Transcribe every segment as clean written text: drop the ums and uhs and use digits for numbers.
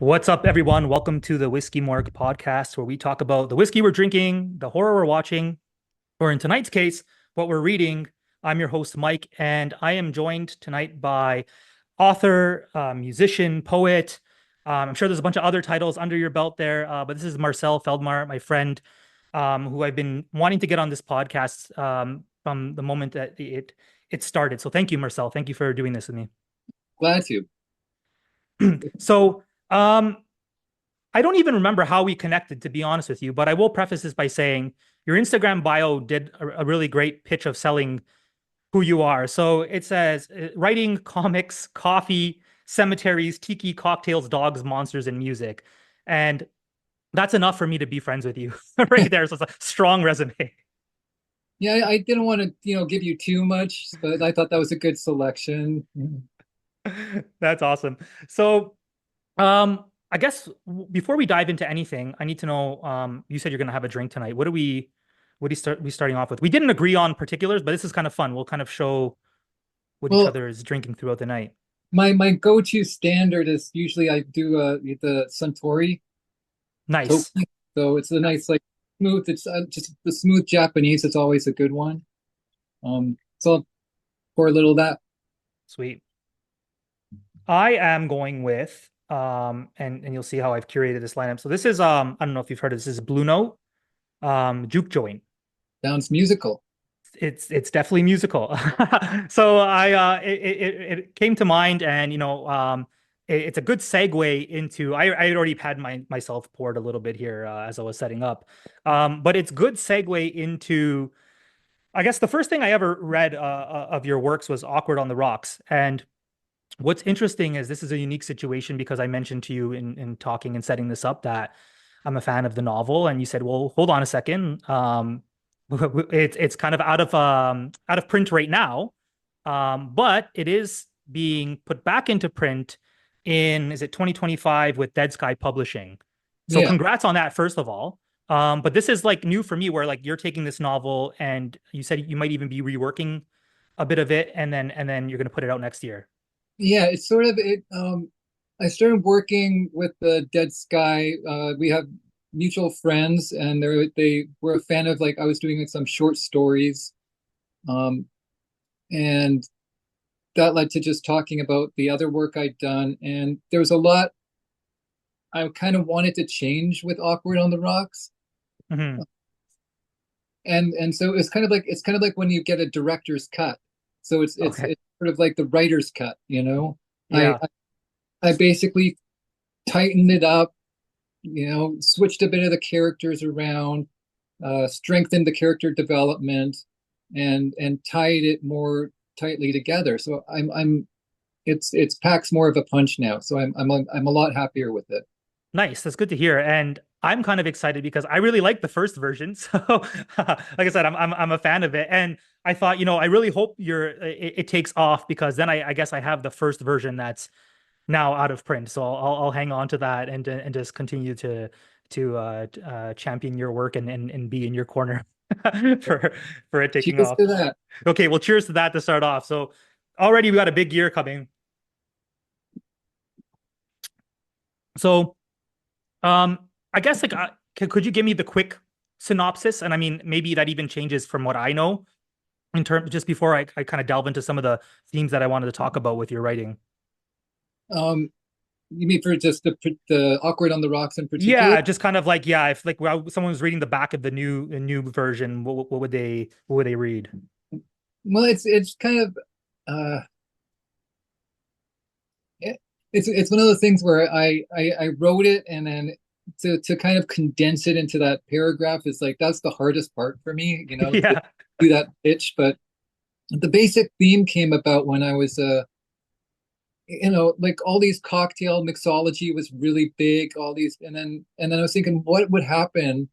What's up, everyone? Welcome to the Whiskey Morgue podcast, where we talk about the whiskey we're drinking, the horror we're watching, or in tonight's case, what we're reading. I'm your host, Mike, and I am joined tonight by author, musician, poet. I'm sure there's a bunch of other titles under your belt there, but this is Marcel Feldmar, my friend, who I've been wanting to get on this podcast from the moment that it started. So thank you, Marcel. Thank you for doing this with me. Glad to. So, um, I don't even remember how we connected, to be honest with you, but I will preface this by saying your Instagram bio did a really great pitch of selling who you are. So it says writing, comics, coffee, cemeteries, tiki, cocktails, dogs, monsters, and music. And that's enough for me to be friends with you right there. So it's a strong resume. Yeah, I didn't want to, give you too much, but I thought that was a good selection. That's awesome. So, I guess before we dive into anything, I need to know, you said you're going to have a drink tonight. What do you we starting off with? We didn't agree on particulars, but this is kind of fun. We'll kind of show what each Well, other is drinking throughout the night. my go-to standard is usually I do the Suntory Nice. Toki. So it's a nice like smooth. It's just the smooth Japanese. It's always a good one. So I'll pour a little of that. Sweet. I am going with and you'll see how I've curated this lineup. So this is I don't know if you've heard of this. This is Blue Note Juke Joint. Sounds musical. It's definitely musical. So it came to mind, and it's a good segue into I had already had myself poured a little bit here as I was setting up, but it's good segue into I guess the first thing I ever read of your works was Awkward on the Rocks. And what's interesting is this is a unique situation because I mentioned to you in talking and setting this up that I'm a fan of the novel, and you said, "Well, hold on a second. It's kind of out of print right now, but it is being put back into print in is it 2025 with Dead Sky Publishing. So Yeah. congrats on that, first of all. But this is like new for me, where like you're taking this novel and you said you might even be reworking a bit of it, and then you're going to put it out next year. Yeah, it's sort of it. I started working with the Dead Sky. We have mutual friends, and they were a fan of like I was doing like some short stories, um, and that led to just talking about the other work I'd done. And there was a lot I kind of wanted to change with Awkward on the Rocks, Hmm. and so it's kind of like when you get a director's cut. So Okay. it's sort of like the writer's cut, you know. I Yeah. I basically tightened it up, switched a bit of the characters around, strengthened the character development, and tied it more tightly together. So it's packs more of a punch now. So I'm a lot happier with it. Nice. That's good to hear. And I'm kind of excited because I really like the first version. So, like I said, I'm a fan of it. And I thought, I really hope it takes off because then I guess I have the first version that's now out of print. So I'll hang on to that and just continue to champion your work and be in your corner for for it taking Cheers off. to that. Okay, well, cheers to that to start off. So already we got a big year coming. So I guess like could you give me the quick synopsis? And I mean, maybe that even changes from what I know in terms just before I kind of delve into some of the themes that I wanted to talk about with your writing. Um, you mean for just the Awkward on the Rocks in particular? Yeah, just kind of like yeah, if like well, someone was reading the back of the new version, what would they read? Well, it's kind of uh, it, it's one of those things where I wrote it and then to kind of condense it into that paragraph is like that's the hardest part for me, to Yeah. do that pitch. But the basic theme came about when I was like all these cocktail mixology was really big, all these, and then I was thinking, what would happen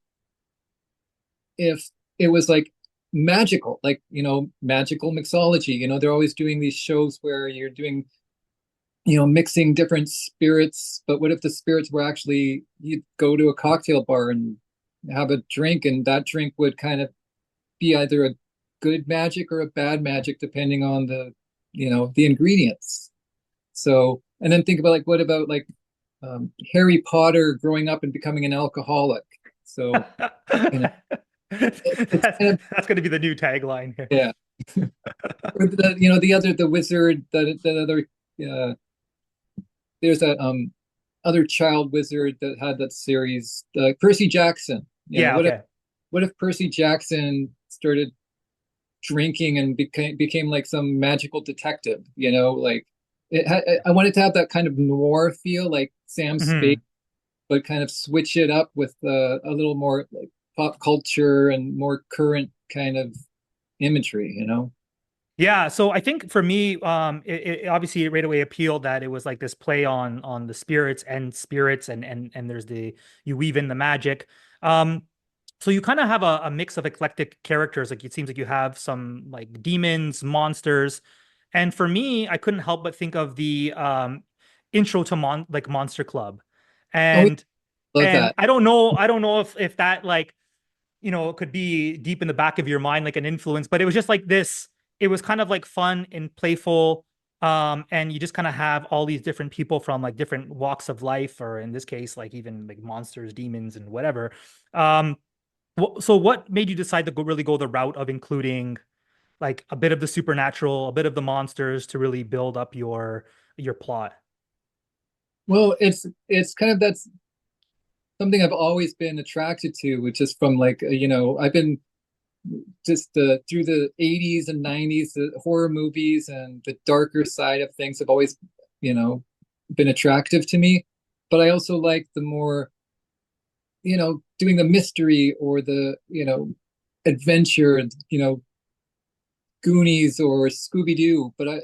if it was like magical, like magical mixology. They're always doing these shows where you're doing mixing different spirits, but what if the spirits were actually you'd go to a cocktail bar and have a drink, and that drink would kind of be either a good magic or a bad magic depending on the ingredients. So, and then think about like what about like Harry Potter growing up and becoming an alcoholic. So, you know, it's That's kind of, that's going to be the new tagline here. yeah. Or the other, the wizard, the other, uh, there's a other child wizard that had that series, Percy Jackson. Yeah, okay. What if Percy Jackson started drinking and became like some magical detective? Like I wanted to have that kind of noir feel, like Sam Spade, Mhm. but kind of switch it up with a little more like pop culture and more current kind of imagery. Yeah, so I think for me, it obviously right away appealed that it was like this play on the spirits, and there's the you weave in the magic. So you kind of have a mix of eclectic characters. Like it seems like you have some like demons, monsters, and for me, I couldn't help but think of the intro to Monster Club, Oh, yeah, and love that. I don't know if that like it could be deep in the back of your mind, like an influence, but it was just like this. It was kind of like fun and playful. And you just kind of have all these different people from like different walks of life, or in this case, like even like monsters, demons, and whatever. Um, so what made you decide to really go the route of including like a bit of the supernatural, a bit of the monsters to really build up your plot? Well, it's kind of that's something I've always been attracted to, which is from like I've been just through the 80s and 90s, the horror movies and the darker side of things have always you know been attractive to me. But I also like the more doing the mystery or the adventure, Goonies or Scooby Doo. But I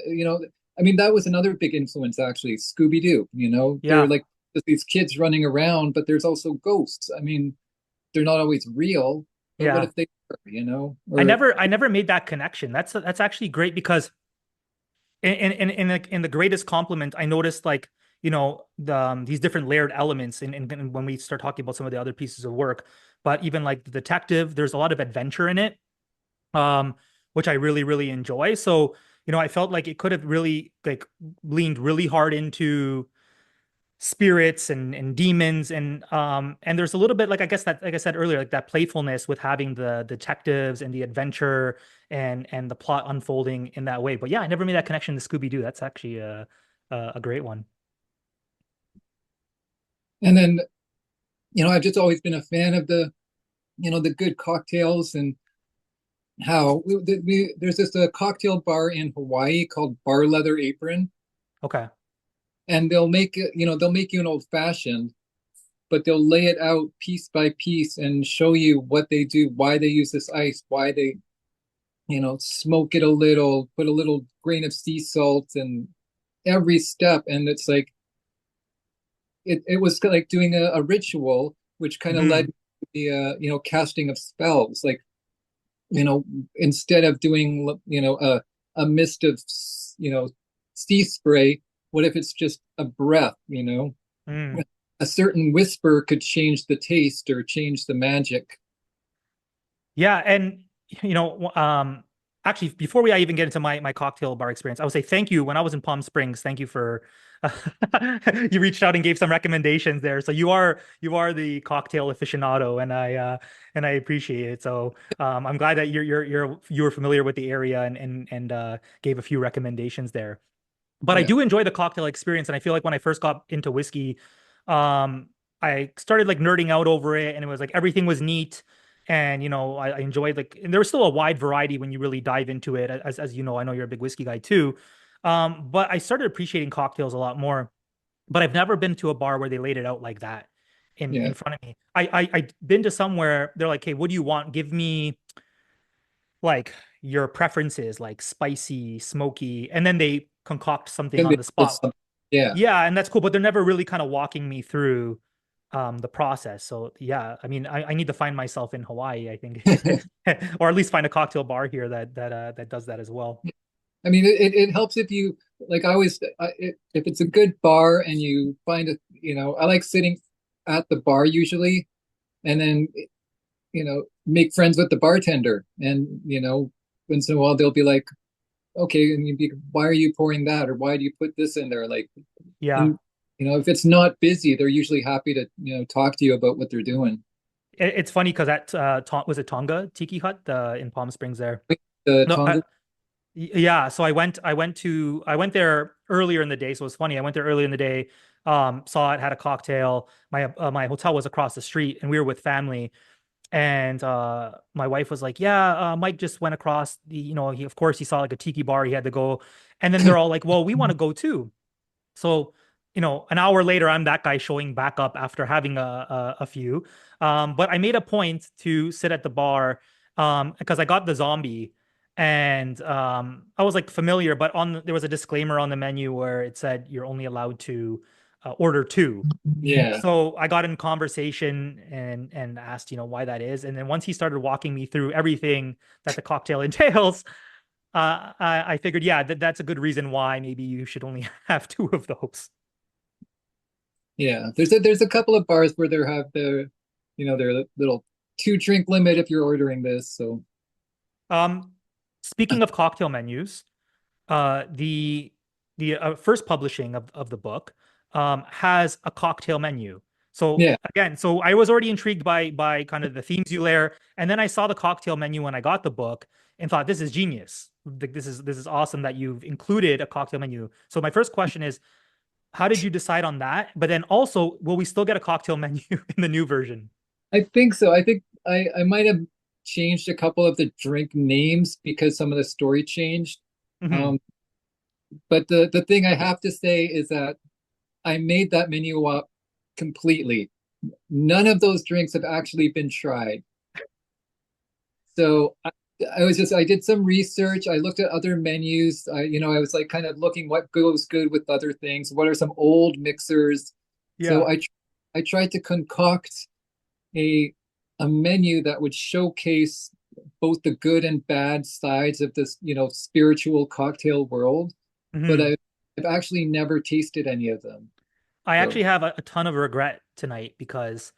mean, that was another big influence, actually. Scooby Doo. They're Yeah. like these kids running around, but there's also ghosts. I mean, they're not always real, but what Yeah. if they were? Or I never made that connection. That's actually great because in the greatest compliment, I noticed like these different layered elements in when we start talking about some of the other pieces of work, but even like the detective, there's a lot of adventure in it, um, which I really enjoy. So I felt like it could have really like leaned really hard into spirits and demons and there's a little bit like I guess that like I said earlier like that playfulness with having the detectives and the adventure and the plot unfolding in that way. But yeah, I never made that connection to Scooby-Doo. That's actually a great one. and then I've just always been a fan of the good cocktails and how there's this cocktail bar in Hawaii called Bar Leather Apron, Okay. and they'll make you an old fashioned, but they'll lay it out piece by piece and show you what they do, why they use this ice, why they smoke it a little, put a little grain of sea salt and every step. And it's like it was like doing a ritual, which kind of led Hmm. to the casting of spells. Like you know instead of doing a mist of sea spray, what if it's just a breath. Mm. A certain whisper could change the taste or change the magic. Yeah, and you know, actually, before I even get into my cocktail bar experience, I would say thank you. When I was in Palm Springs, thank you for you reached out and gave some recommendations there. So you are the cocktail aficionado, and I appreciate it. So I'm glad that you were familiar with the area and gave a few recommendations there. But I Yeah. do enjoy the cocktail experience, and I feel like when I first got into whiskey, I started like nerding out over it, and it was like everything was neat, and I enjoyed like, and there was still a wide variety when you really dive into it, as you know, I know you're a big whiskey guy too, but I started appreciating cocktails a lot more. But I've never been to a bar where they laid it out like that in Yeah. front of me. I've been to somewhere they're like, hey, what do you want? Give me like your preferences, like spicy, smoky, and then they concoct something And on they the build spot. something. Yeah. Yeah, and that's cool, but they're never really kind of walking me through the process. So yeah, I mean, I need to find myself in Hawaii, I think, or at least find a cocktail bar here that does that as well. I mean, it helps if you like. I always, if it's a good bar and you find it, I like sitting at the bar usually, and then make friends with the bartender, and once in a while they'll be like, okay, and you'd be, why are you pouring that, or why do you put this in there, like, Yeah. and if it's not busy, they're usually happy to, talk to you about what they're doing. It's funny because at was it Tonga Tiki Hut in Palm Springs there? The No, Tonga, yeah. So I went there earlier in the day. So it was funny. I went there earlier in the day, saw it, had a cocktail. My hotel was across the street, and we were with family. And my wife was like, "Yeah, Mike just went across the, of course he saw like a tiki bar. He had to go." And then they're all like, "Well, we want to go too." So, an hour later, I'm that guy showing back up after having a few. But I made a point to sit at the bar because I got the zombie, and I was like familiar, but there was a disclaimer on the menu where it said you're only allowed to order two. yeah. So I got in conversation and asked, why that is. And then once he started walking me through everything that the cocktail entails, I figured, yeah, that's a good reason why maybe you should only have two of those. Yeah, there's a couple of bars where they have their little 2 drink limit if you're ordering this. So Um, Speaking of cocktail menus, the first publishing of the book has a cocktail menu. So yeah, again, so I was already intrigued by kind of the themes you layer, and then I saw the cocktail menu when I got the book and thought this is genius. This is awesome that you've included a cocktail menu. So my first question is, how did you decide on that? But then also, will we still get a cocktail menu in the new version? I think so. I think I might have changed a couple of the drink names because some of the story changed. Hmm. Um, but the thing I have to say is that I made that menu up completely. None of those drinks have actually been tried. So I did some research. I looked at other menus. I was like kind of looking what goes good with other things. What are some old mixers? So Yeah. I tried to concoct a a menu that would showcase both the good and bad sides of this, spiritual cocktail world. But Hmm. I've actually never tasted any of them. I So actually have a ton of regret tonight because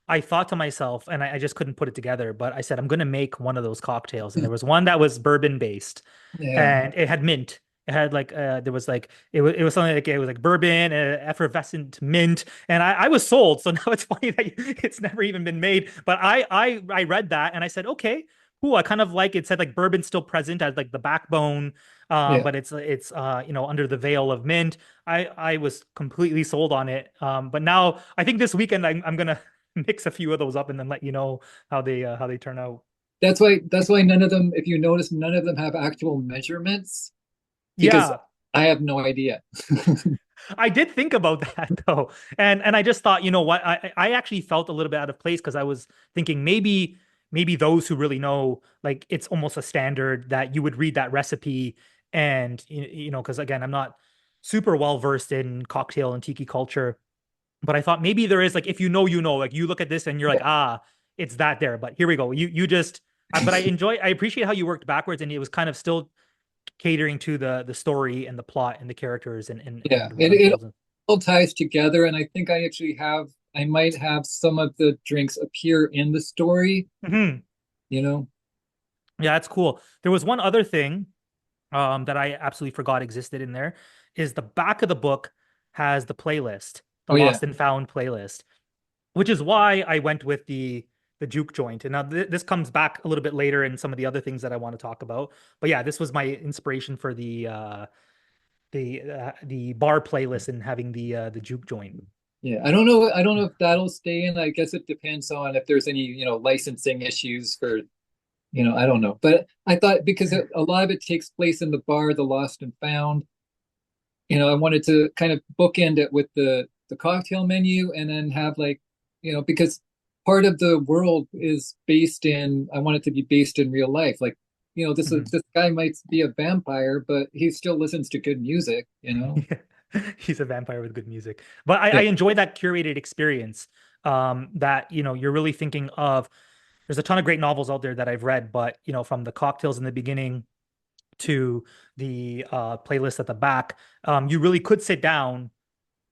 I thought to myself, and I just couldn't put it together, but I said, I'm going to make one of those cocktails. And there was one that was bourbon based yeah, and it had mint. It had like, there was like, it was something like, it was like bourbon, effervescent mint. And I was sold. So now it's funny that it's never even been made. But I read that and I said, okay, cool. I kind of like it said like bourbon still present as like the backbone. yeah. But it's under the veil of mint. I was completely sold on it. But now I think this weekend I'm gonna mix a few of those up and then let you know how they turn out. That's why none of them, if you notice, none of them have actual measurements because Yeah, I have no idea. I did think about that though, and I just thought, you know what, I actually felt a little bit out of place because I was thinking maybe those who really know, like it's almost a standard that you would read that recipe and because again I'm not super well versed in cocktail and tiki culture. But I thought maybe there is like if like you look at this and you're like, it's that there. But here we go. You just but I appreciate how you worked backwards and it was kind of still catering to the story and the plot and the characters Yeah, and what it unfolds. all ties together, and I think I might have some of the drinks appear in the story, Hmm. you know? Yeah, that's cool. There was one other thing that I absolutely forgot existed in there is the back of the book has the playlist, the Oh yeah, lost and found playlist, which is why I went with the juke joint. And now this comes back a little bit later in some of the other things that I want to talk about. But yeah, this was my inspiration for the bar playlist and having the juke joint. yeah. I don't know if that'll stay in. I guess it depends on if there's any, licensing issues for, I don't know. But I thought because a lot of it takes place in the bar, the lost and found, I wanted to kind of bookend it with the cocktail menu and then have like, because part of the world is based in, I want it to be based in real life. Like, Mhm. this guy might be a vampire, but he still listens to good music. Yeah. He's a vampire with good music. But I Yeah. enjoy that curated experience. That you're really thinking of. There's a ton of great novels out there that I've read, but from the cocktails in the beginning to the playlist at the back, you really could sit down,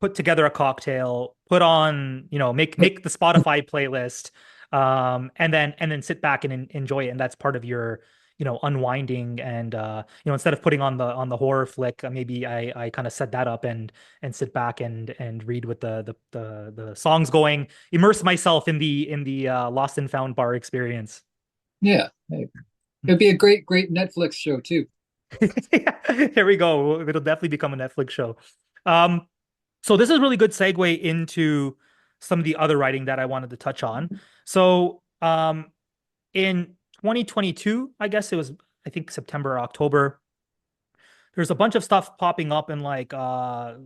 put together a cocktail, put on, make the Spotify playlist, and then sit back and enjoy it. And that's part of unwinding and instead of putting on the horror flick, maybe I kind of set that up and sit back and read with the songs going, immerse myself in the Lost and Found bar experience. Yeah. Hey, it'd be a great Netflix show too. Here we go. It'll definitely become a Netflix show. Um, so this is a really good segue into some of the other writing that I wanted to touch on. So in 2022, I guess it was, I think September or October, there's a bunch of stuff popping up in like I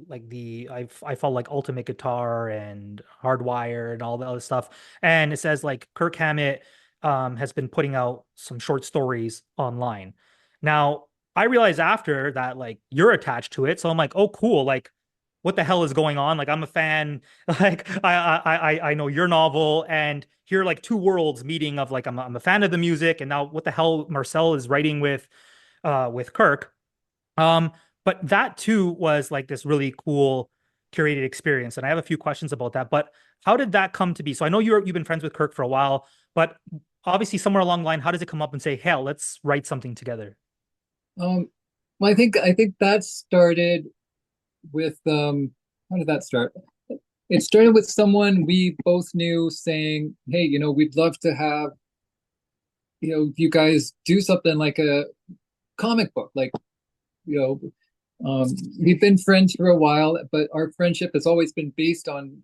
follow like Ultimate Guitar and Hardwire and all the other stuff. And it says like Kirk Hammett has been putting out some short stories online. Now, I realized after that like you're attached to it. So I'm like, oh cool, like what the hell is going on? Like I'm a fan, like I know your novel and here are like two worlds meeting of like I'm a fan of the music and now what the hell Marcel is writing with Kirk. Um, but that too was like this really cool curated experience. And I have a few questions about that. But how did that come to be? So I know you've been friends with Kirk for a while, but obviously somewhere along the line, how does it come up and say, hell, let's write something together? Um, well, I think that started with how did that start? It started with someone we both knew saying, "Hey, we'd love to have, you guys do something like a comic book. Like, you we've been friends for a while, but our friendship has always been based on,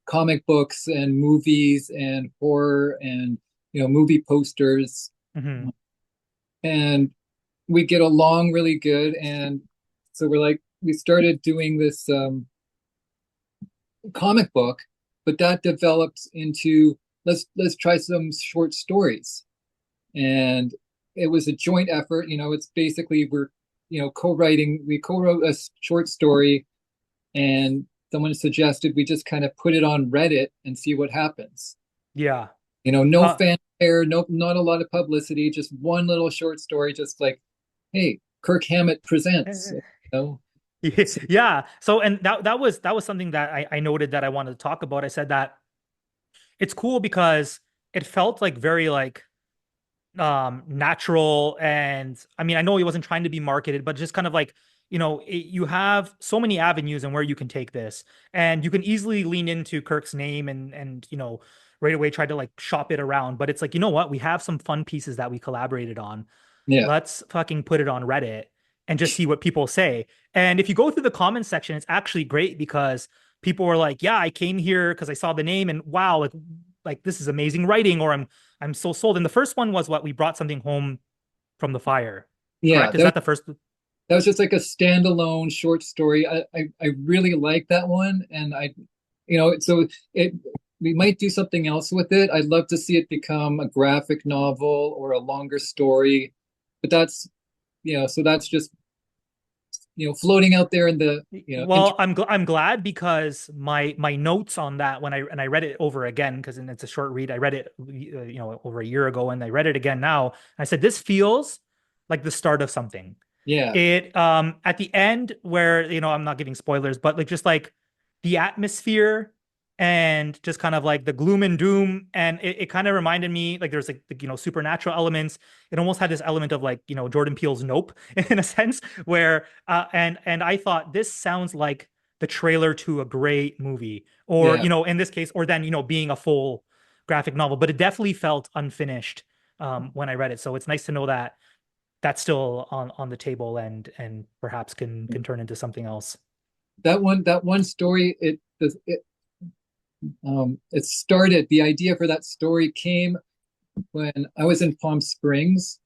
comic books and movies and horror and, movie posters. Hmm. And we get along really good. And so we started doing this comic book, but that developed into let's try some short stories. And it was a joint effort. It's basically we're co-writing. We co-wrote a short story, and someone suggested we just kind of put it on Reddit and see what happens. Yeah. No Uh, fanfare, no, not a lot of publicity, just one little short story, just like, hey, Kirk Hammett presents. know. So, yeah. So, and that was something that I noted that I wanted to talk about. I said that it's cool because it felt like very like natural and I mean I know he wasn't trying to be marketed but just kind of like you have so many avenues and where you can take this and you can easily lean into Kirk's name and right away try to like shop it around but it's like you know what we have some fun pieces that we collaborated on, yeah, let's fucking put it on Reddit and just see what people say. And if you go through the comments section, it's actually great because people were like, "Yeah, I came here because I saw the name and wow, like this is amazing writing," or I'm so sold." And the first one was what we brought something home from the fire. yeah. Correct? Is that the first? That was just like a standalone short story. I really like that one, and so it we might do something else with it. I'd love to see it become a graphic novel or a longer story, but so that's just floating out there in the Well, I'm glad because my notes on that when I read it over again because it's a short read. I read it over a year ago and I read it again now. I said this feels like the start of something. yeah, It at the end where I'm not giving spoilers, but like just like the atmosphere and just kind of like the gloom and doom and it kind of reminded me like there's like the, supernatural elements. It almost had this element of like Jordan Peele's Nope in a sense where and I thought this sounds like the trailer to a great movie or yeah. in this case or then being a full graphic novel, but it definitely felt unfinished when I read it. So it's nice to know that that's still on the table and perhaps can turn into something else. That one story, it started. The idea for that story came when I was in Palm Springs,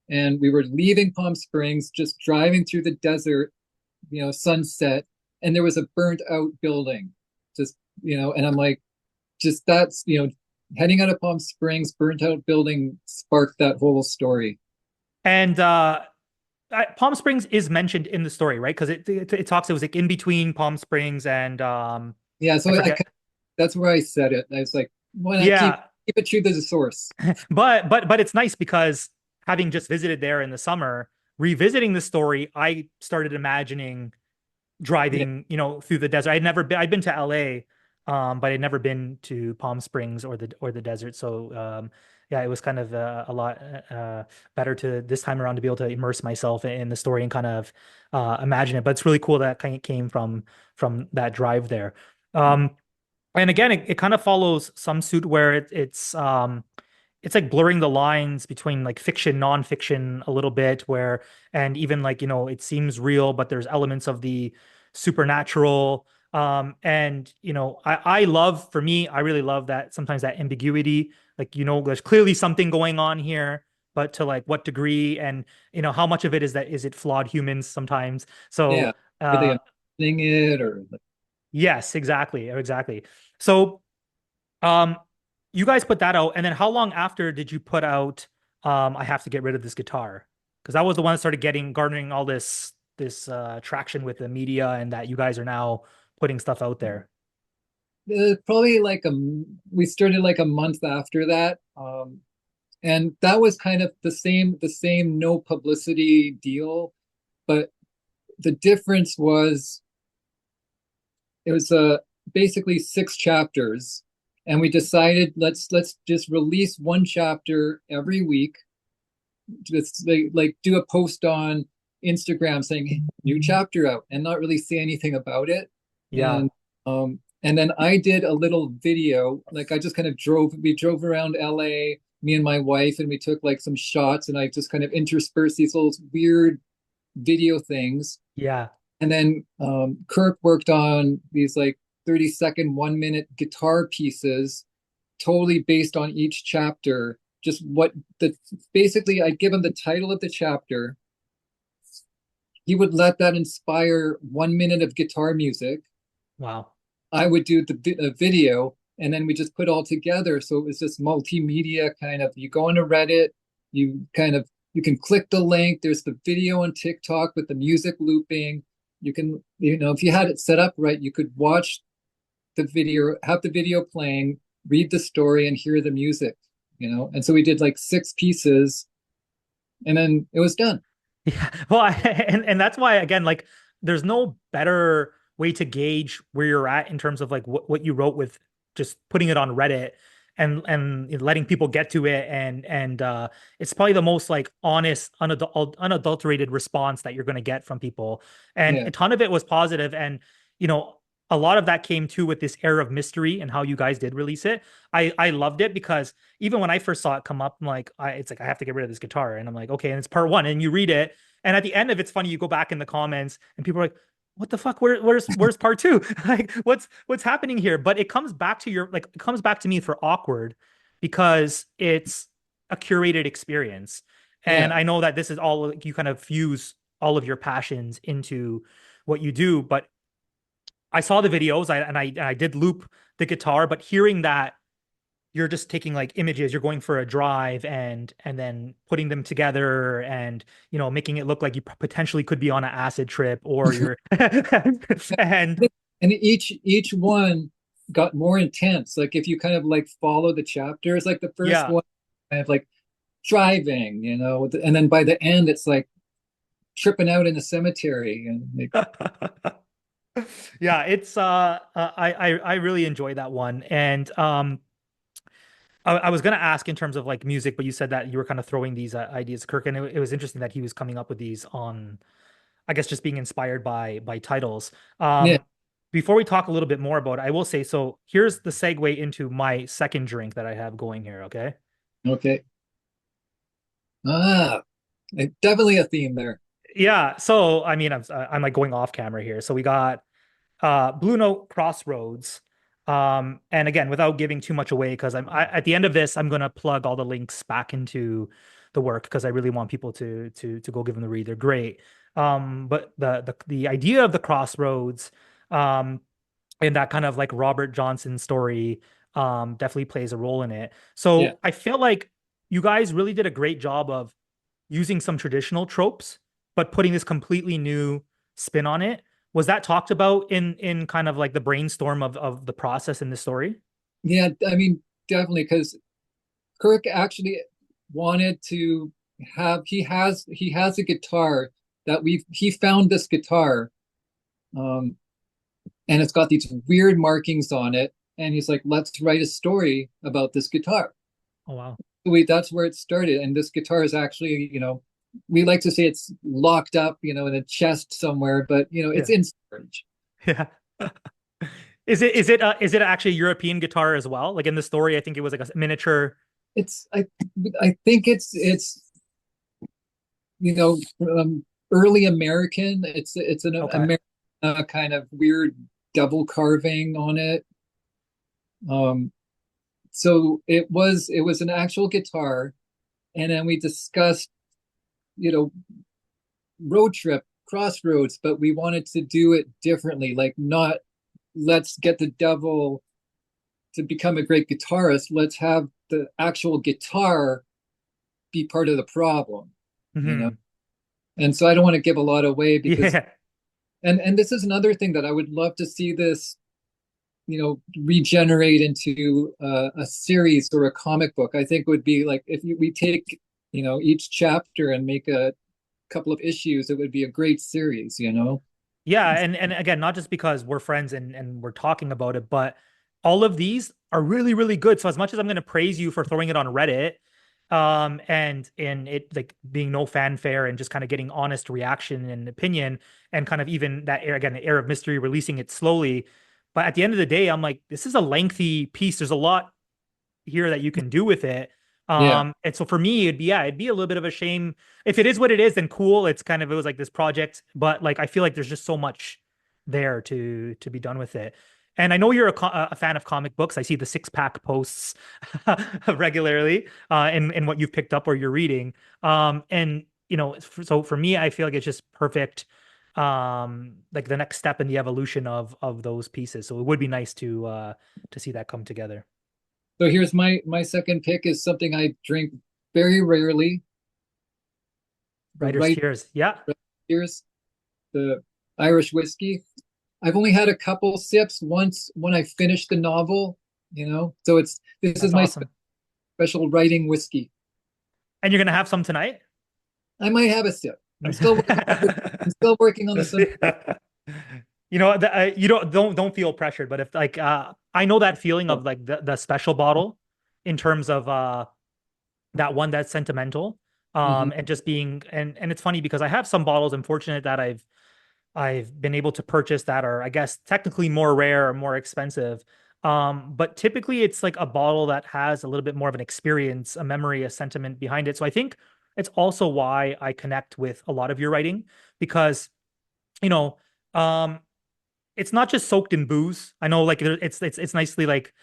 and we were leaving Palm Springs, just driving through the desert, sunset, and there was a burnt out building, and I'm like, just that's heading out of Palm Springs, burnt out building sparked that whole story. And Palm Springs is mentioned in the story, right? Because it talks it was like in between Palm Springs and Yeah, I so forget. that's where I said it. I was like, why not keep Yeah, keep it true to the source? but it's nice because having just visited there in the summer, revisiting the story, I started imagining Yeah, driving, through the desert. I'd been to LA, but I'd never been to Palm Springs or the desert. So yeah, it was kind of a lot better to this time around to be able to immerse myself in the story and kind of imagine it. But it's really cool that kind of came from that drive there. Um, and again, it kind of follows some suit where it's like blurring the lines between like fiction, nonfiction a little bit, where and even like, it seems real, but there's elements of the supernatural. And I love, for me, I really love that sometimes that ambiguity, like, there's clearly something going on here, but to like what degree, and how much of it is it flawed humans sometimes. Yeah. So Are they uh imagining it or like, yes, exactly. So you guys put that out, and then how long after did you put out I have to get rid of this guitar? Because that was the one that started garnering all this traction with the media, and that you guys are now putting stuff out there. probably like we started like a month after that. And that was kind of the same no publicity deal, but the difference was it was basically 6 chapters, and we decided let's just release one chapter every week. Just like do a post on Instagram saying "Hey, new chapter out," and not really say anything about it. Yeah. And then I did a little video. Like I just kind of we drove around LA, me and my wife, and we took like some shots, and I just kind of interspersed these little weird video things. Yeah. And then Kirk worked on these like 30-second, 1 minute guitar pieces, totally based on each chapter. Just what the basically, I'd give him the title of the chapter. He would let that inspire 1 minute of guitar music. Wow. I would do the video, and then we just put all together. So it was this multimedia kind of. You go into Reddit, you can click the link. There's the video on TikTok with the music looping. You can, if you had it set up right, you could watch the video, have the video playing, read the story, and hear the music. And so we did like 6 pieces, and then it was done. Yeah. Well, and that's why again, like, there's no better way to gauge where you're at in terms of like what you wrote with just putting it on Reddit and letting people get to it, and it's probably the most like honest, unadulterated response that you're going to get from people. And Yeah, a ton of it was positive, and you know. A lot of that came too with this air of mystery and how you guys did release it. I loved it because even when I first saw it come up, I'm like, it's like I have to get rid of this guitar, and I'm like, okay, and it's part one, and you read it, and at the end of it's funny, you go back in the comments, and people are like, what the fuck? Where's part two? Like, what's happening here? But it comes back to it comes back to me for awkward because it's a curated experience, and yeah, I know that this is all you kind of fuse all of your passions into what you do, but I saw the videos, and I did loop the guitar, but hearing that you're just taking like images, you're going for a drive and then putting them together and making it look like you potentially could be on an acid trip, or you're and and each one got more intense. Like if you kind of like follow the chapters, like the first yeah. one, kind of like driving, and then by the end, it's like tripping out in a cemetery, and like, Yeah, it's I really enjoyed that one. And I was gonna ask in terms of like music, but you said that you were kind of throwing these ideas, Kirk, and it was interesting that he was coming up with these on, I guess, just being inspired by titles. yeah, Before we talk a little bit more about it, I will say, so here's the segue into my second drink that I have going here, okay? okay, ah, definitely a theme there. Yeah, so I mean, I'm like going off camera here. So we got Blue Note Crossroads. And again, without giving too much away, because at the end of this, I'm gonna plug all the links back into the work because I really want people to go give them the read. They're great. But the idea of the Crossroads, um, and that kind of like Robert Johnson story, definitely plays a role in it. Yeah, So I feel like you guys really did a great job of using some traditional tropes, but putting this completely new spin on it. Was that talked about in kind of like the brainstorm of the process in the story? yeah. I mean, definitely because Kirk actually wanted to have. He has a guitar that he found this guitar, um, and it's got these weird markings on it. And he's like, let's write a story about this guitar. Oh wow. that's where it started. And this guitar is actually, we like to say it's locked up, in a chest somewhere, but Yeah. it's in storage. Yeah. Is it actually a European guitar as well? Like in the story, I think it was like a miniature. It's I think it's you know early American. It's an Okay. American kind of weird double carving on it. Um, so it was an actual guitar, and then we discussed you know road trip crossroads, but we wanted to do it differently, like not let's get the devil to become a great guitarist. Let's have the actual guitar be part of the problem, you know. Hmm. And so I don't want to give a lot away because Yeah. and this is another thing that I would love to see this regenerate into a series or a comic book. I think would be like if we take each chapter and make a couple of issues, it would be a great series. Yeah, and again, not just because we're friends and we're talking about it, but all of these are really, really good. So as much as I'm going to praise you for throwing it on Reddit, and it like being no fanfare and just kind of getting honest reaction and opinion, and kind of even that air again, the air of mystery, releasing it slowly. But at the end of the day, I'm like, this is a lengthy piece. There's a lot here that you can do with it. Yeah. And so for me, it'd be a little bit of a shame if it is what it is. Then cool, it was like this project, but like I feel like there's just so much there to be done with it. And I know you're a fan of comic books. I see the six-pack posts regularly in what you've picked up or you're reading. And so for me, I feel like it's just perfect. Like the next step in the evolution of those pieces. So it would be nice to see that come together. So here's my second pick is something I drink very rarely. The Writer's right tears. Yeah. here's the Irish whiskey. I've only had a couple sips once when I finished the novel. So this is That's my awesome. special writing whiskey. And you're gonna have some tonight? I might have a sip. I'm still working on the sun. You don't feel pressured, but if like I know that feeling of like the special bottle in terms of that one that's sentimental Mhm. and just being and it's funny because I have some bottles. I'm fortunate that I've been able to purchase that are, I guess, technically more rare or more expensive. But typically it's like a bottle that has a little bit more of an experience, a memory, a sentiment behind it. So I think it's also why I connect with a lot of your writing because, you know, um, it's not just soaked in booze. I know like it's nicely like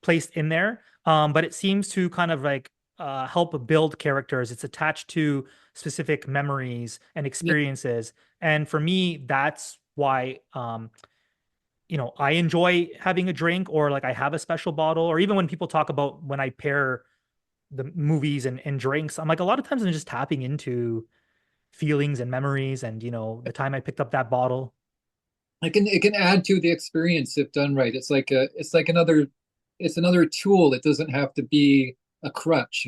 placed in there. But it seems to kind of like help build characters. It's attached to specific memories and Yeah. experiences. And for me, that's why I enjoy having a drink or like I have a special bottle, or even when people talk about when I pair the movies and drinks, I'm like a lot of times I'm just tapping into feelings and memories and the time I picked up that bottle. It can add to the experience if done right. It's another tool. It doesn't have to be a crutch.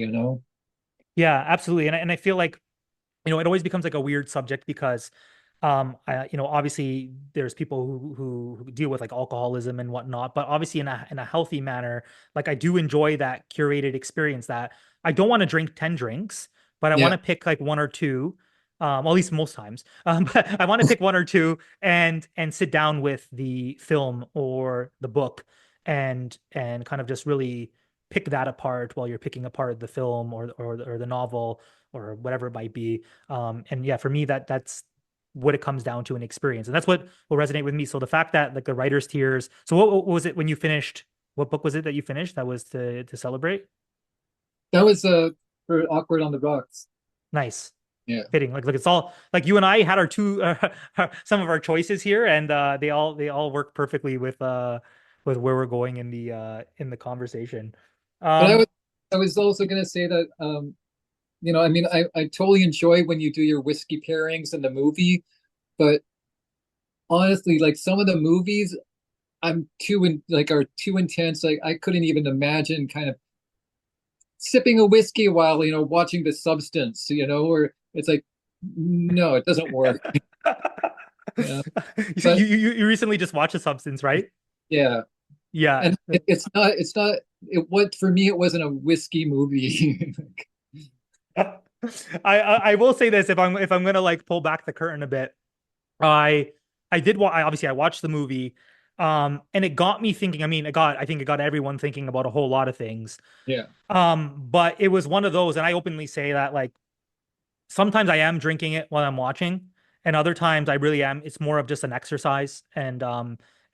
Yeah, absolutely. And I feel like it always becomes like a weird subject because, obviously there's people who deal with like alcoholism and whatnot, but obviously in a healthy manner, like I do enjoy that curated experience that I don't want to drink 10 drinks, but I want Yeah. to pick like one or two, well, at least most times. But I want to pick one or two and sit down with the film or the book and kind of just really pick that apart while you're picking apart the film or the novel or whatever it might be. And yeah, for me, that's what it comes down to an experience. And that's what will resonate with me. So the fact that like the writer's tears. So what was it when you finished? What book was it that you finished that was to celebrate? That was for awkward on the rocks. Nice. Yeah. Fitting. Like it's all like you and I had our two some of our choices here, and they all work perfectly with where we're going in the conversation. But I Um, was I was also gonna say that I mean I totally enjoy when you do your whiskey pairings in the movie, but honestly, like some of the movies I'm too in like are too intense. Like I couldn't even imagine kind of sipping a whiskey while watching The Substance, or it's like no, it doesn't work. Yeah. you, But you recently just watched The Substance, right? yeah, Yeah. And it's not it what for me it wasn't a whiskey movie. I will say this if I'm gonna like pull back the curtain a bit. I I did I obviously I watched the movie, and it got me thinking. I mean, I think it got everyone thinking about a whole lot of things. Yeah, But it was one of those, and I openly say that like sometimes I am drinking it while I'm watching, and other times I really am. It's more of just an exercise, and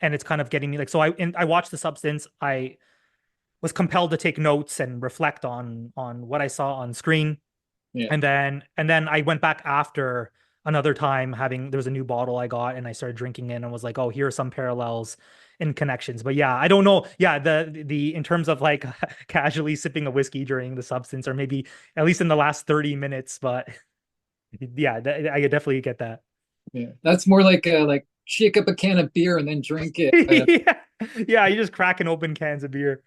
it's kind of getting me like so. I watched the substance. I was compelled to take notes and reflect on what I saw on screen. yeah. And then I went back after another time having there was a new bottle I got and I started drinking it and was like, oh, here are some parallels and connections. But yeah, I don't know. Yeah, the in terms of like casually sipping a whiskey during the substance, or maybe at least in the last 30 minutes. But yeah, I definitely get that. Yeah, that's more like shake up a can of beer and then drink it. Yeah, yeah, you're just cracking open cans of beer.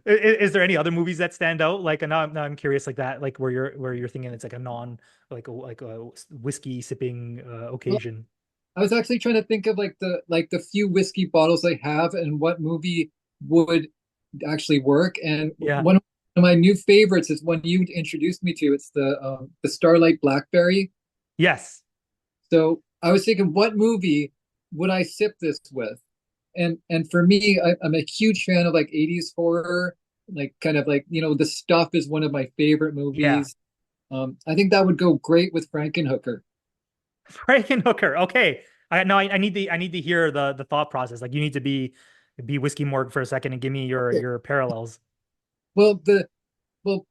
Is there any other movies that stand out? Like, and now I'm curious, like that, like where you're thinking it's like a non, like a whiskey sipping Well, occasion. I was actually trying to think of like the few whiskey bottles I have and what movie would actually work. And Yeah. one of my new favorites is one you introduced me to. It's the Starlight Blackberry. Yes. So I was thinking, what movie would I sip this with? And for me, I'm a huge fan of like 80s horror, like kind of like, The Stuff is one of my favorite Yeah. movies. I think that would go great with Frankenhooker. Frankenhooker. Okay. I need to hear the thought process. Like, you need to be whiskey morgue for a second and give me your parallels. Well, well,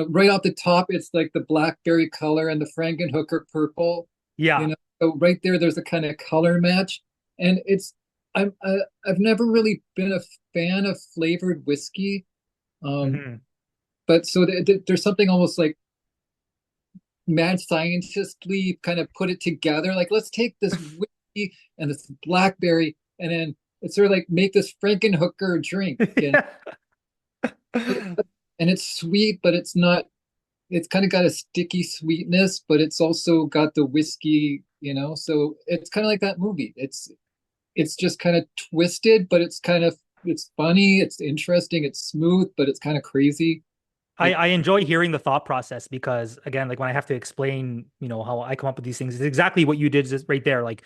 right off the top, it's like the blackberry color and the Frankenhooker purple. Yeah. So right there's a kind of color match, and I've never really been a fan of flavored whiskey, um, Hmm. but so there's something almost like mad scientistly kind of put it together. Like, let's take this whiskey and this blackberry, and then it's sort of like make this Frankenhooker drink, and it's sweet, but it's not. It's kind of got a sticky sweetness, but it's also got the whiskey, So it's kind of like that movie. It's just kind of twisted, but it's funny, it's interesting, it's smooth, but it's kind of crazy. Like, I enjoy hearing the thought process because again, like when I have to explain, how I come up with these things, it's exactly what you did just right there. Like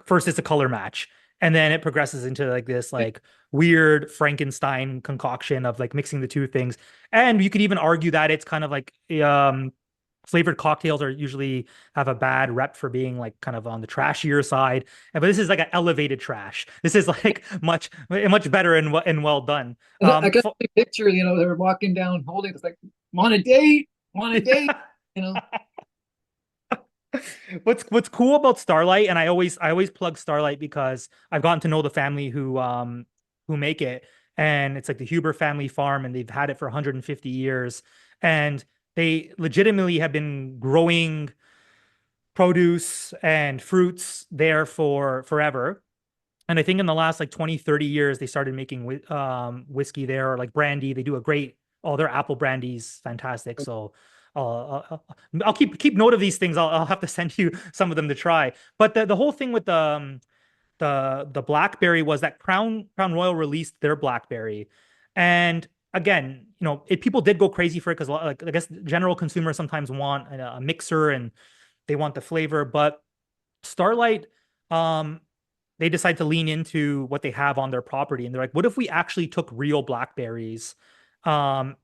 first it's a color match, and then it progresses into like this like weird Frankenstein concoction of like mixing the two things. And you could even argue that it's kind of like flavored cocktails are usually have a bad rep for being like kind of on the trashier side. But this is like an elevated trash. This is like much better and well done. I got the picture, they're walking down holding it's like, want a date, want a date, you know. What's cool about Starlight, and I always plug Starlight because I've gotten to know the family who make it, and it's like the Huber family farm, and they've had it for 150 years, and they legitimately have been growing produce and fruits there for forever. And I think in the last like 20, 30 years, they started making whiskey there or like brandy. They do a great, oh, their apple brandy's fantastic. So I'll keep note of these things. I'll have to send you some of them to try. But the whole thing with the blackberry was that Crown Royal released their blackberry, and again, people did go crazy for it because like I guess general consumers sometimes want a mixer and they want the flavor, but Starlight, um, they decide to lean into what they have on their property, and they're like, what if we actually took real blackberries, and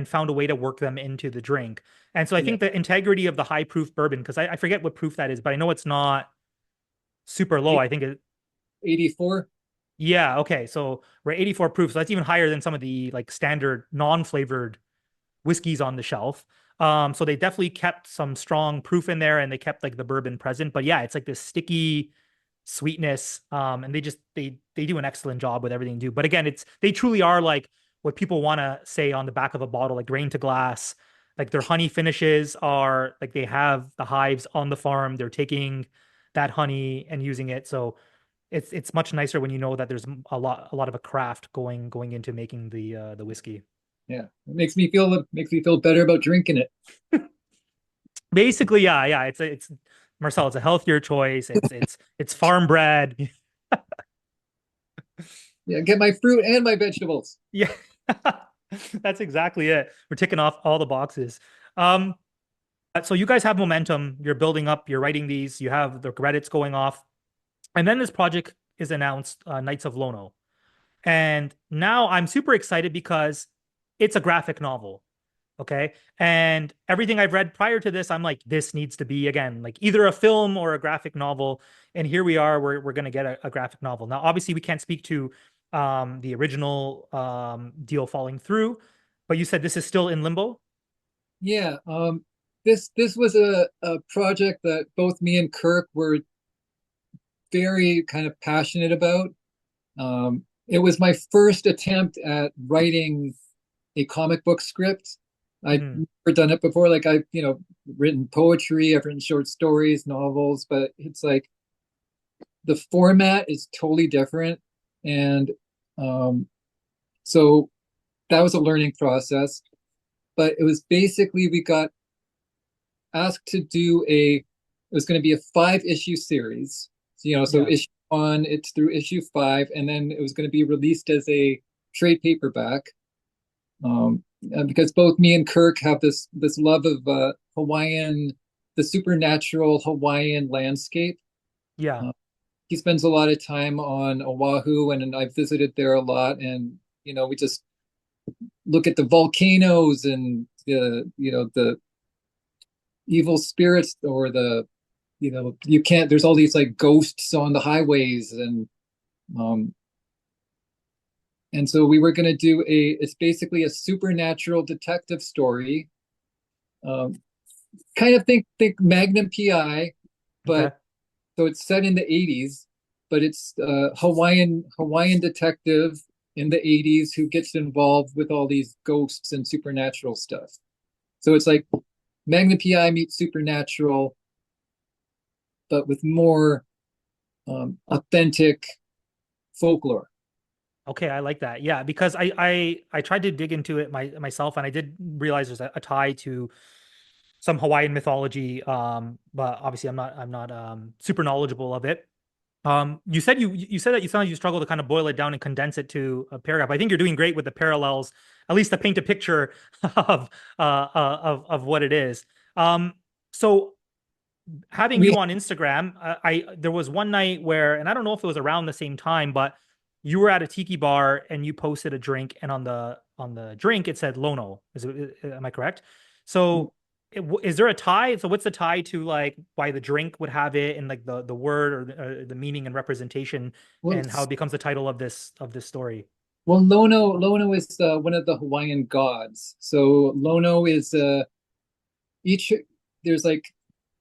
found a way to work them into the drink? And so I Yeah. think the integrity of the high proof bourbon, because I forget what proof that is, but I know it's not super low. I think 84. yeah, okay. So we're 84 proof, so that's even higher than some of the like standard non-flavored whiskeys on the shelf. So they definitely kept some strong proof in there and they kept like the bourbon present. But yeah, it's like this sticky sweetness. And they do an excellent job with everything they do. But again, they truly are like what people want to say on the back of a bottle, like grain to glass. Like their honey finishes are like they have the hives on the farm. They're taking that honey and using it. So it's much nicer when you know that there's a lot of a craft going into making the whiskey. Yeah, it makes me feel better about drinking it. Basically, yeah. It's Marcel, it's a healthier choice. It's farm bred. Yeah, get my fruit and my vegetables. Yeah. That's exactly it. We're ticking off all the boxes. Um, so you guys have momentum, you're building up, you're writing these, you have the credits going off, and then this project is announced, Knights of Lono. And now I'm super excited because it's a graphic novel. Okay. And everything I've read prior to this, I'm like, this needs to be again, like either a film or a graphic novel. And here we are, we're going to get a graphic novel. Now, obviously, we can't speak to the original deal falling through, but you said this is still in limbo. Yeah, this was a project that both me and Kirk were very kind of passionate about. It was my first attempt at writing a comic book script. I'd Hmm. never done it before. Like I've, written poetry, I've written short stories, novels, but it's like the format is totally different. And um, so that was a learning process. But it was basically we got asked to do it was going to be a 5 issue series. So Yeah. issue one, it's through issue five, and then it was going to be released as a trade paperback. Because both me and Kirk have this love of Hawaiian, the supernatural Hawaiian landscape. Yeah. Uh, he spends a lot of time on Oahu, and I've visited there a lot. And we just look at the volcanoes and the evil spirits, or you can't. There's all these like ghosts on the highways, um, and so we were going to do it's basically a supernatural detective story. Um, Kind of think Magnum PI, Okay. but so it's set in the 80s, but it's Hawaiian detective in the 80s who gets involved with all these ghosts and supernatural stuff. So it's like Magnum PI meets supernatural, but with more authentic folklore. Okay, I like that. Yeah, because I tried to dig into it myself, and I did realize there's a tie to some Hawaiian mythology. But obviously I'm not super knowledgeable of it. You said that you sound like you struggle to kind of boil it down and condense it to a paragraph. I think you're doing great with the parallels, at least to paint a picture of of what it is. Um, so having We you on Instagram, I there was one night where, and I don't know if it was around the same time, but you were at a tiki bar and you posted a drink, and on the drink it said Lono. Am I correct? So is there a tie? So what's the tie to like why the drink would have it, and like the word or the meaning and representation, well, and how it becomes the title of this story? Lono is one of the Hawaiian gods. So Lono is each there's like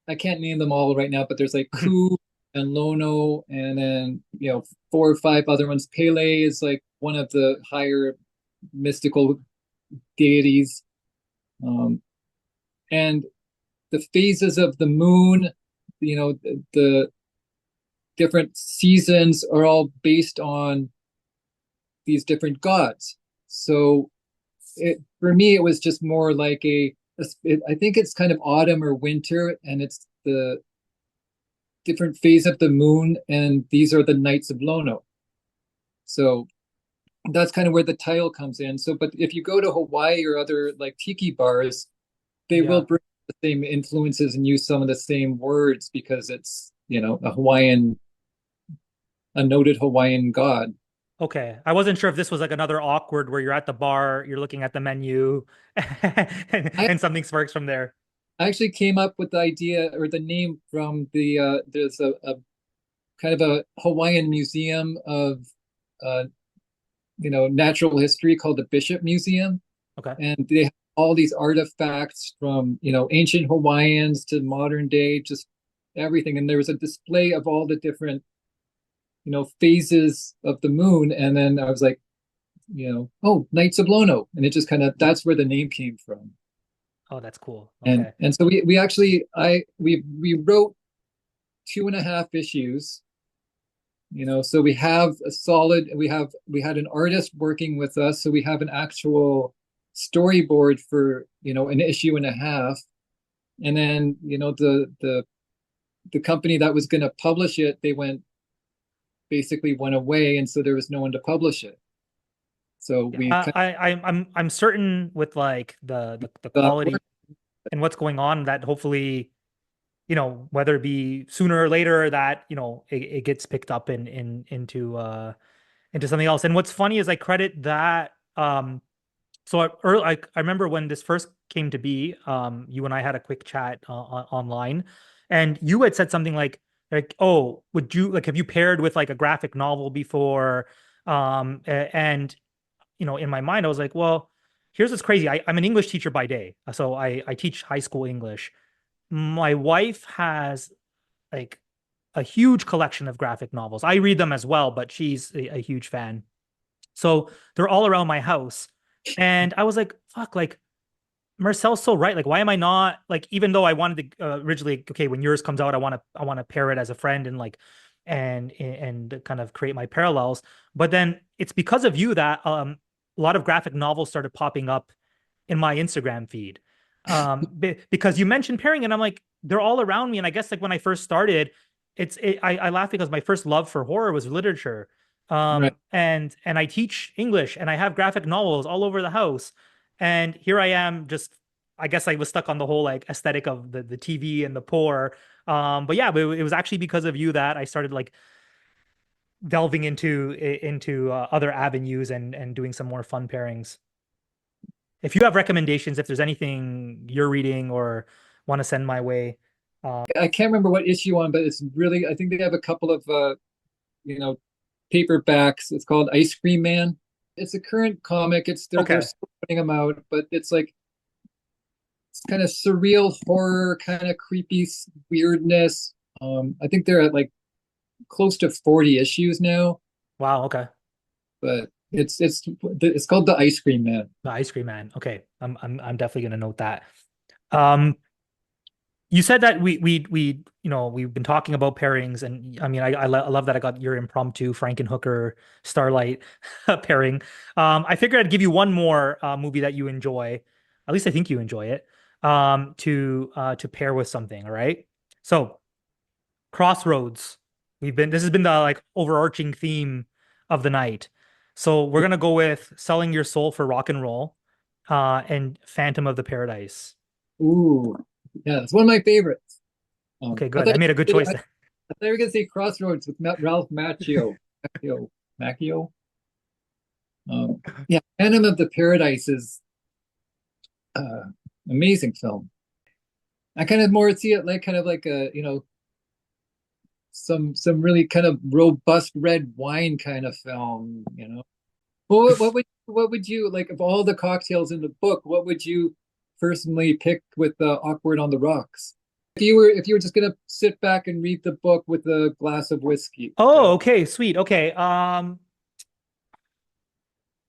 I can't name them all right now, but there's like Ku and Lono, and then 4 or 5 other ones. Pele is like one of the higher mystical deities, and the phases of the moon, the different seasons are all based on these different gods. So for me, it was just more like I think it's kind of autumn or winter, and it's the different phase of the moon, and these are the nights of Lono. So that's kind of where the title comes in. So, but if you go to Hawaii or other like tiki bars, they will Yeah. bring the same influences and use some of the same words because it's, a noted Hawaiian god. Okay. I wasn't sure if this was like another awkward where you're at the bar, you're looking at the menu, I and something sparks from there. actually came up with the idea or the name from there's a kind of a Hawaiian museum of uh, natural history called the Bishop Museum, Okay. and they have all these artifacts from ancient Hawaiians to modern day, just everything. And there was a display of all the different phases of the moon, and then I was like, oh, Knights of Lono, and it just kind of that's where the name came from. Oh, that's cool. And Okay. and so we actually we wrote 2.5 issues. So we have a solid we had an artist working with us, so we have an actual storyboard for an issue and a half. And then the company that was going to publish it, they went, basically went away, and so there was no one to publish it. So Yeah, we kind I'm certain with like the of quality and what's going on that hopefully, whether it be sooner or later that, it gets picked up into something else. And what's funny is I credit that so I remember when this first came to be, you and I had a quick chat online, and you had said something oh, would you like have you paired with like a graphic novel before? And in my mind, I was like, well, here's what's crazy. I'm an English teacher by day, so I teach high school English. My wife has like a huge collection of graphic novels. I read them as well, but she's a huge fan. So they're all around my house. And I was like, fuck, like Marcel's so right. Like, why am I not like, even though I wanted to originally, okay, when yours comes out, I want to pair it as a friend and like, and kind of create my parallels. But then it's because of you that a lot of graphic novels started popping up in my Instagram feed. Because you mentioned pairing, and I'm like, they're all around me. And I guess like when I first started, I laugh because my first love for horror was literature. right. And I teach English and I have graphic novels all over the house. And here I am, just I guess I was stuck on the whole like aesthetic of the TV and the poor. But yeah, but it was actually because of you that I started like delving into other avenues and doing some more fun pairings. If you have recommendations, if there's anything you're reading or want to send my way. I can't remember what issue on, but it's really, I think they have a couple of you know, paperbacks. It's called Ice Cream Man. It's a current comic. They're Okay. still putting them out, but it's like it's kind of surreal horror, kind of creepy weirdness. I think they're at like close to 40 issues now, Wow. Okay. but it's called the Ice Cream Man. The Ice Cream Man. Okay. I'm definitely gonna note that. Um, you said that we've been talking about pairings, and I mean I love that I got your impromptu Frankenhooker Starlight pairing. I figured I'd give you one more movie that you enjoy. At least I think you enjoy it. To pair with something. All right. So Crossroads. This has been the like overarching theme of the night. So we're gonna go with Selling Your Soul for Rock and Roll, and Phantom of the Paradise. Ooh, yeah, it's one of my favorites. Okay, I good. thought I made a good choice I there. thought you were gonna say Crossroads with Ralph Macchio. Macchio. Yeah, Phantom of the Paradise is uh, amazing film. I kind of more see it like kind of like a some really kind of robust red wine kind of film. Well, what would you like of all the cocktails in the book? What would you personally pick with the Awkward on the Rocks? If you were just gonna sit back and read the book with a glass of whiskey. Oh, okay, sweet. Okay.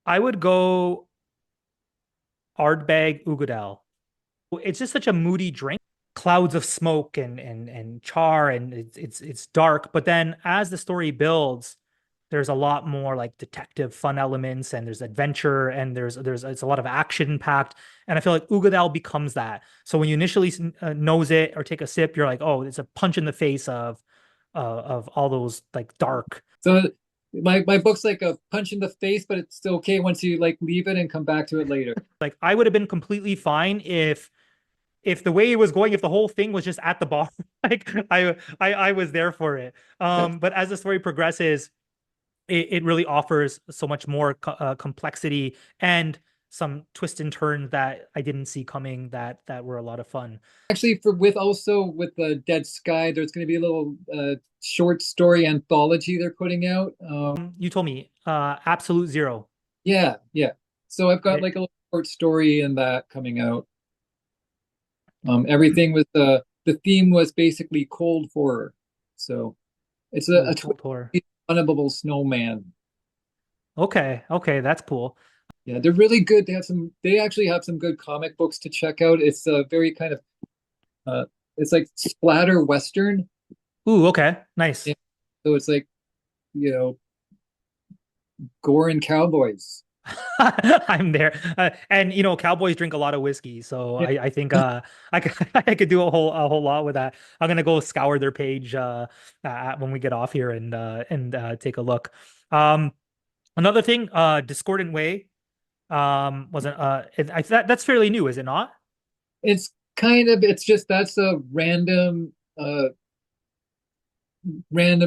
I would go Ardbeg Ugadal. It's just such a moody drink. Clouds of smoke and char, and it's dark. But then as the story builds, there's a lot more like detective fun elements, and there's adventure, and there's it's a lot of action packed. And I feel like Ugadal becomes that. So when you initially nose it or take a sip, you're like, oh, it's a punch in the face of all those like dark. So my book's like a punch in the face, but it's still okay once you like leave it and come back to it later. Like I would have been completely fine if the way it was going, if the whole thing was just at the bar, like I was there for it. But as the story progresses, it really offers so much more complexity and some twists and turns that I didn't see coming that were a lot of fun. Actually, for with also with the Dead Sky, there's going to be a little short story anthology they're putting out. You told me Absolute Zero, Yeah, yeah. So I've got right? like a little short story in that coming out. Everything with the theme was basically cold horror. So it's a Ooh, Cold Horror. unable snowman. Okay, okay, that's cool. Yeah, they're really good. They actually have some good comic books to check out. It's a very kind of uh it's like splatter western. Ooh, okay, Yeah. nice. So it's like, you know, gore and cowboys. I'm there. And you know, cowboys drink a lot of whiskey, so Yeah. I think I could I could do a whole lot with that. I'm gonna go scour their page when we get off here and take a look. Um Another thing, Discordant Way wasn't that's fairly new, is it not? It's kind of, it's just, that's a random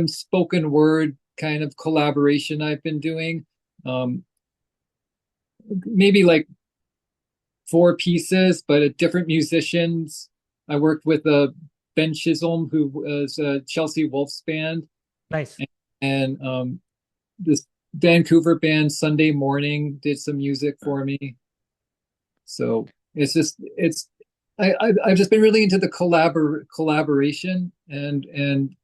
spoken word kind of collaboration I've been doing. Um, Maybe like four pieces, but at different musicians. I worked with Ben Chisholm, who was a Chelsea Wolves band, Nice. and this Vancouver band Sunday Morning did some music for me. So it's just it's I've just been really into the collaboration and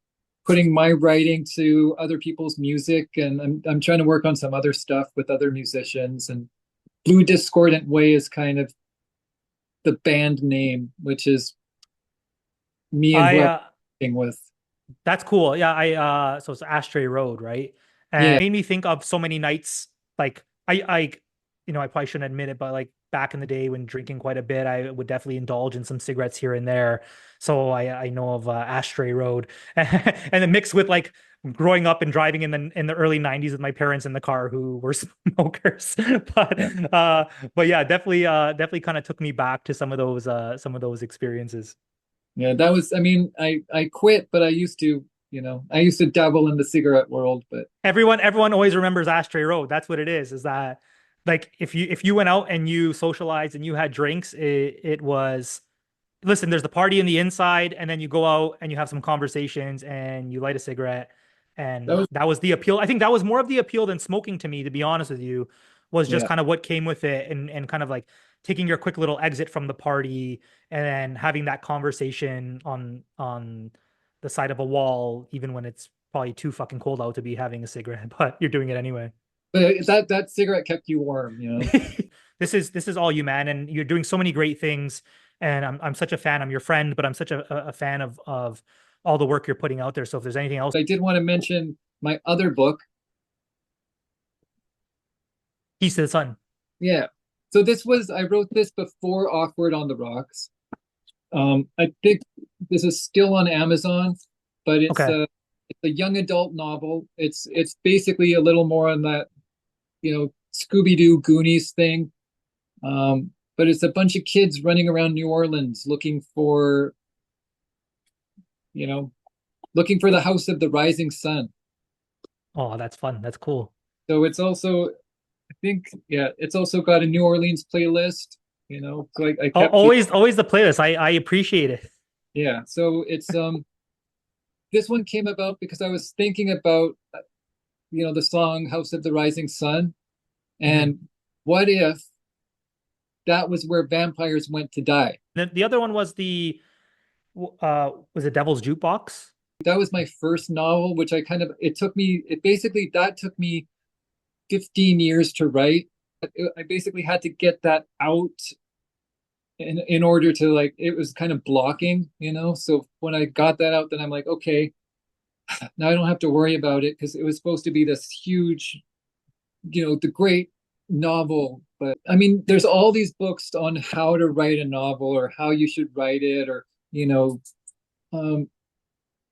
putting my writing to other people's music, and I'm trying to work on some other stuff with other musicians. And Blue Discordant Way is kind of the band name, which is me and I who I'm working with. That's cool. Yeah, I so it's Ashtray Road, right? And Yeah, it made me think of so many nights like I you know, I probably shouldn't admit it, but like back in the day when drinking quite a bit, I would definitely indulge in some cigarettes here and there. So I know of Ashtray Road. And then mixed with like growing up and driving in the early 90s with my parents in the car who were smokers. yeah, But yeah, definitely kind of took me back to some of those experiences. yeah. That was, I mean, I quit, but I used to dabble in the cigarette world, but Everyone always remembers Ashtray Road. That's what it is that like if you went out and you socialized and you had drinks, it was listen, there's the party in the inside, and then you go out and you have some conversations and you light a cigarette. that And was, that was the appeal. I think that was more of the appeal than smoking to me, to be honest with you, was just yeah. kind of what came with it and kind of like taking your quick little exit from the party and then having that conversation on the side of a wall, even when it's probably too fucking cold out to be having a cigarette, but you're doing it anyway. But that cigarette kept you warm, you know. This is all you, man, and you're doing so many great things. And I'm such a fan. I'm your friend, but I'm such a fan of all the work you're putting out there. So if there's anything else, I did want to mention my other book. Peace to the Sun. Yeah. So I wrote this before Awkward on the Rocks. I think this is still on Amazon, but Okay. it's a young adult novel. It's basically a little more on that, Scooby-Doo Goonies thing. But it's a bunch of kids running around New Orleans you know, looking for the House of the Rising Sun. Oh, that's fun. That's cool. So it's also, I think, yeah, it's also got a New Orleans playlist, so I kept the, Always the playlist. I appreciate it. yeah. So this one came about because I was thinking about, the song House of the Rising Sun. Mhm. And what if that was where vampires went to die? The other one was was it Devil's Jukebox? That was my first novel, which that took me 15 years to write. I basically had to get that out in order to, like, it was kind of blocking. So when I got that out, then I'm like, okay, now I don't have to worry about it because it was supposed to be this huge, the great novel. But I mean, there's all these books on how to write a novel or how you should write it, or, um,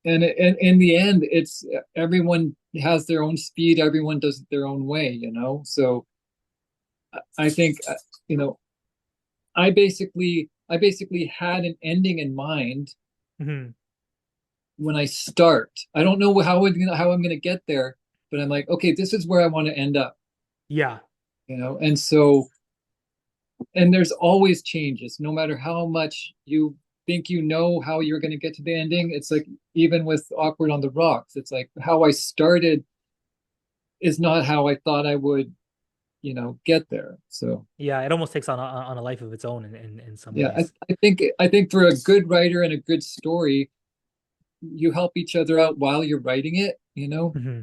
and in the end, it's everyone has their own speed, everyone does it their own way. So I think, you know, I basically had an ending in mind Hmm. when I start. I don't know how I'm gonna get there, but I'm like, okay, this is where I want to end up. Yeah. And so, and there's always changes, no matter how much you think you know how you're going to get to the ending. It's like, even with Awkward on the Rocks, it's like how I started is not how I thought I would, get there. So Yeah. It almost takes on a life of its own in some yeah, I, ways. I think for a good writer and a good story, you help each other out while you're writing it. Hmm.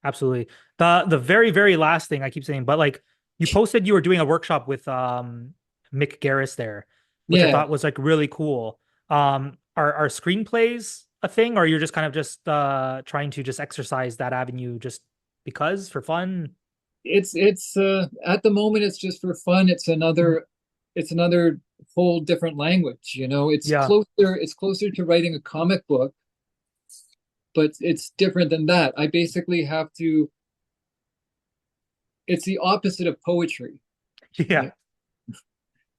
Absolutely. The very, very last thing I keep saying, but like you posted you were doing a workshop with Mick Garris there, which I Yeah. thought was like really cool. Are screenplays a thing, or you're just kind of just trying to just exercise that avenue just because for fun? it's at the moment it's just for fun. Mhm. It's another whole different language, you know. Yeah. It's closer to writing a comic book, but it's different than that. I basically have to, it's the opposite of poetry. Yeah. Yeah.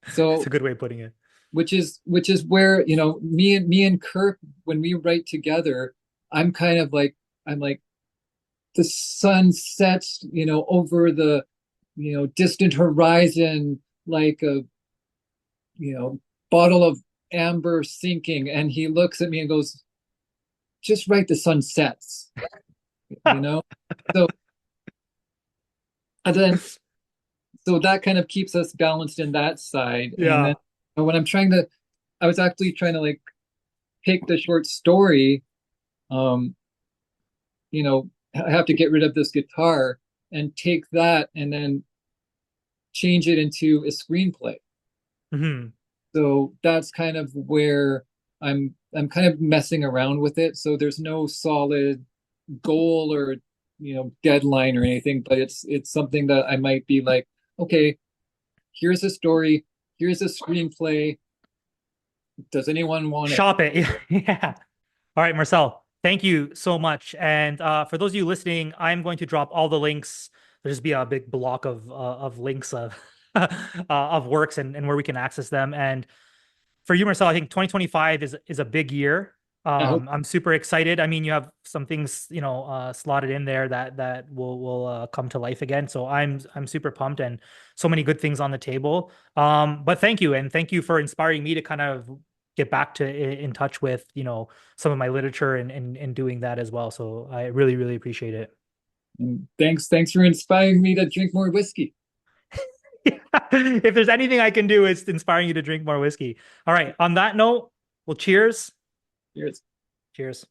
It's a So good way of putting it. which is where, you know, me and Kirk, when we write together, I'm kind of like, I'm like the sun sets, you know, over the, you know, distant horizon, like a, you know, bottle of amber sinking, and he looks at me and goes, just write the sun sets, you know. So and then so that kind of keeps us balanced in that side. And then Yeah. when I'm trying to, I was actually trying to like pick the short story, um you know, I have to get rid of this guitar and take that and then change it into a screenplay. Hmm. So that's kind of where I'm kind of messing around with it. So there's no solid goal or, you know, deadline or anything, but it's something that I might be like, okay, here's a story, here's a screenplay. Does anyone want it? Shop it. Yeah. All right, Marcel, thank you so much. And for those of you listening, I'm going to drop all the links. There's just be a big block of links of works and where we can access them. And for you, Marcel, I think 2025 is a big year. I hope. I'm super excited. I mean, you have some things, slotted in there that will come to life again. So I'm super pumped and so many good things on the table. But thank you, and thank you for inspiring me to kind of get back to in touch with, some of my literature and doing that as well. So I really, really appreciate it. And thanks for inspiring me to drink more whiskey. If there's anything I can do, it's inspiring you to drink more whiskey. All right. On that note, well, cheers. Cheers. Cheers.